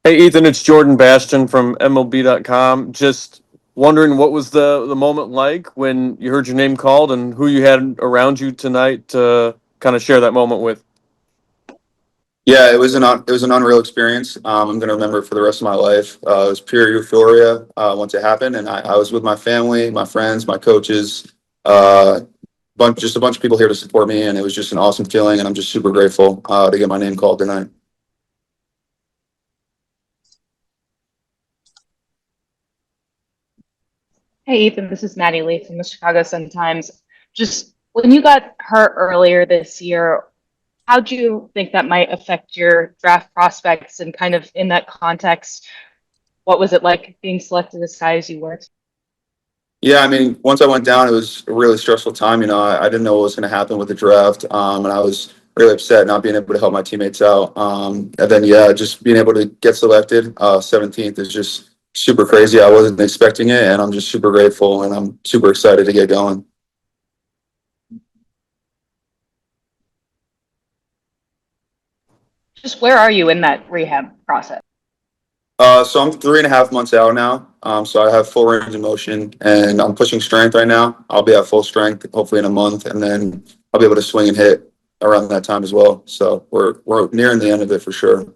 Hey, Ethan, it's Jordan Bastion from MLB.com. Just wondering what was the moment like when you heard your name called and who you had around you tonight to kind of share that moment with. Yeah, it was an unreal experience. I'm gonna remember it for the rest of my life. It was pure euphoria once it happened, and I was with my family, my friends, my coaches, uh, just a bunch of people here to support me, and it was just an awesome feeling. And I'm just super grateful to get my name called tonight. Hey Ethan, this is Maddie Lee from the Chicago Sun-Times. Just when you got hurt earlier this year, how do you think that might affect your draft prospects? And kind of in that context, what was it like being selected as high as you were? Yeah, I mean, once I went down, it was a really stressful time. I didn't know what was going to happen with the draft, and I was really upset not being able to help my teammates out. And then, yeah, just being able to get selected 17th is just super crazy. I wasn't expecting it, and I'm just super grateful, and I'm super excited to get going. Just where are you in that rehab process? So I'm 3.5 months out now. So I have full range of motion, and I'm pushing strength right now. I'll be at full strength hopefully in a month, and then I'll be able to swing and hit around that time as well. So we're nearing the end of it for sure.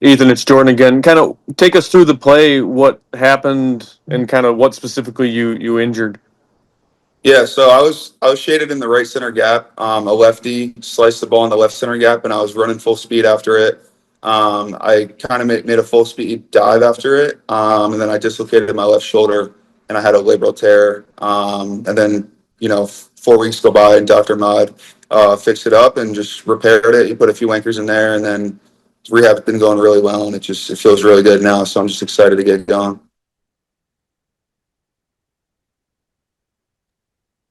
Ethan, it's Jordan again. Kind of take us through the play, what happened, and kind of what specifically you injured. Yeah, so I was shaded in the right center gap. A lefty sliced the ball in the left center gap, and I was running full speed after it. I kind of made a full speed dive after it, and then I dislocated my left shoulder, and I had a labral tear. And then 4 weeks go by, and Dr. Mad fixed it up and just repaired it. He put a few anchors in there, and then rehab's been going really well, and it feels really good now. So I'm just excited to get going.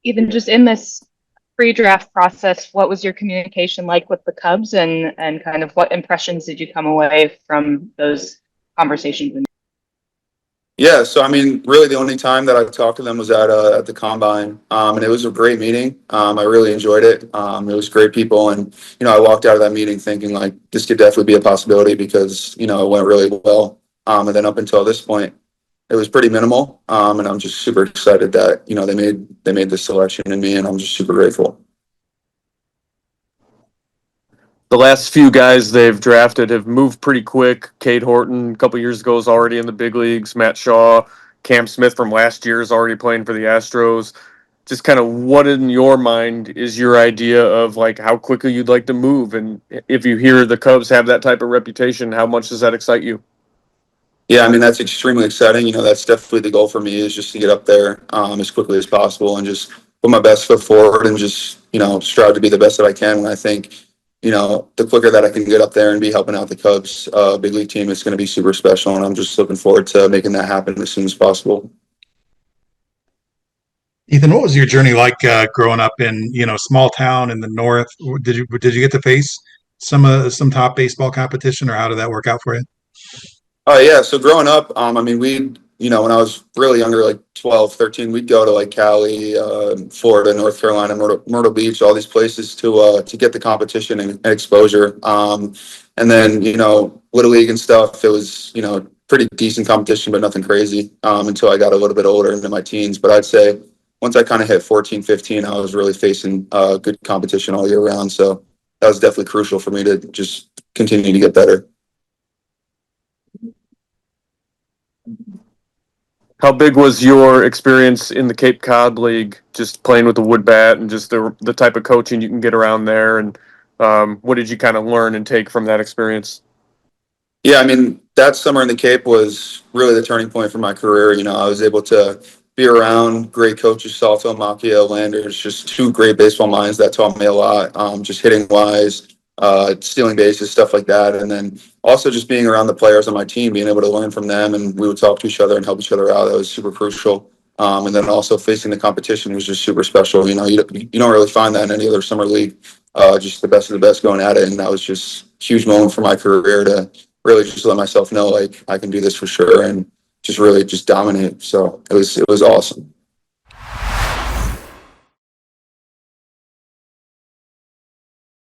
Even just in this pre-draft process, what was your communication like with the Cubs, and kind of what impressions did you come away from those conversations? Yeah, so I mean, really, the only time that I talked to them was at the combine, and it was a great meeting. I really enjoyed it. It was great people, and I walked out of that meeting thinking like this could definitely be a possibility because it went really well. And then up until this point, it was pretty minimal. And I'm just super excited that they made this selection in me, and I'm just super grateful. The last few guys they've drafted have moved pretty quick. Cade Horton, a couple years ago, is already in the big leagues. Matt Shaw, Cam Smith from last year is already playing for the Astros. Just kind of what in your mind is your idea of like how quickly you'd like to move? And if you hear the Cubs have that type of reputation, how much does that excite you? Yeah, I mean, that's extremely exciting. That's definitely the goal for me is just to get up there as quickly as possible and just put my best foot forward and just, strive to be the best that I can. And I think, the quicker that I can get up there and be helping out the Cubs big league team, it's going to be super special. And I'm just looking forward to making that happen as soon as possible. Ethan, what was your journey like growing up in small town in the north? Did you get to face some top baseball competition, or how did that work out for you? Oh yeah. So growing up, I mean, when I was really younger, like 12, 13, we'd go to like Cali, Florida, North Carolina, Myrtle Beach, all these places to get the competition and exposure. And then, Little League and stuff, it was, pretty decent competition, but nothing crazy, until I got a little bit older into my teens. But I'd say once I kind of hit 14, 15, I was really facing good competition all year round. So that was definitely crucial for me to just continue to get better. How big was your experience in the Cape Cod League, just playing with the wood bat and just the type of coaching you can get around there? And what did you kind of learn and take from that experience? Yeah, I mean, that summer in the Cape was really the turning point for my career. I was able to be around great coaches, Salto, Macchio, Landers, just two great baseball minds that taught me a lot, just hitting wise, stealing bases, stuff like that. And then also just being around the players on my team, being able to learn from them, and we would talk to each other and help each other out. That was super crucial. And then also facing the competition was just super special. You don't really find that in any other summer league. Just the best of the best going at it. And that was just a huge moment for my career to really just let myself know like I can do this for sure and just really just dominate. So it was awesome.